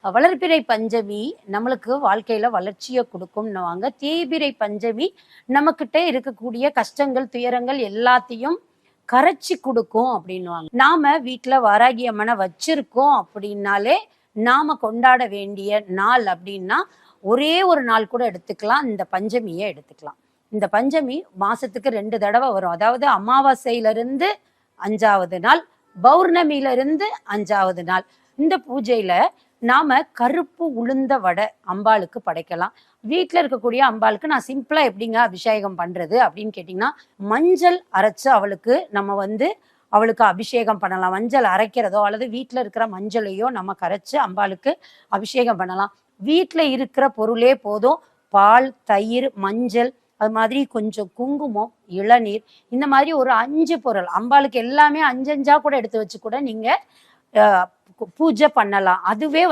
வளர்பிறை பஞ்சமி நம்மளுக்கு வாழ்க்கையில வளர்ச்சியை கொடுக்கும்னுவாங்க. தேய்பிறை பஞ்சமி நம்மக்கிட்ட இருக்கக்கூடிய கஷ்டங்கள், துயரங்கள் எல்லாத்தையும் கரைச்சி கொடுக்கும் அப்படின்னுவாங்க. நாம வீட்டுல வாராகி அம்மனை வச்சிருக்கோம் அப்படின்னாலே நாம கொண்டாட வேண்டிய நாள் அப்படின்னா ஒரே ஒரு நாள் கூட எடுத்துக்கலாம். இந்த பஞ்சமியை எடுத்துக்கலாம். இந்த பஞ்சமி மாசத்துக்கு 2 தடவை வரும். அதாவது அமாவாசையிலிருந்து 5வது நாள், பௌர்ணமியிலிருந்து 5வது நாள். இந்த பூஜையில நாம கருப்பு உளுந்த வடை அம்பாளுக்கு படைக்கலாம். வீட்டில் இருக்கக்கூடிய அம்பாளுக்கு நான் சிம்பிளா எப்படிங்க அபிஷேகம் பண்றது அப்படின்னு கேட்டீங்கன்னா, மஞ்சள் அரைச்சு அவளுக்கு அபிஷேகம் பண்ணலாம். மஞ்சள் அரைக்கிறதோ அல்லது வீட்டில் இருக்கிற மஞ்சளையோ நம்ம கரைச்சு அம்பாளுக்கு அபிஷேகம் பண்ணலாம். வீட்டில் இருக்கிற பொருளே போதும். பால், தயிர், மஞ்சள், அது மாதிரி கொஞ்சம் குங்குமம், இளநீர், இந்த மாதிரி ஒரு 5 பொருள் அம்பாளுக்கு எல்லாமே 5 கூட எடுத்து வச்சு கூட நீங்க பூஜை பண்ணலாம். அதுவே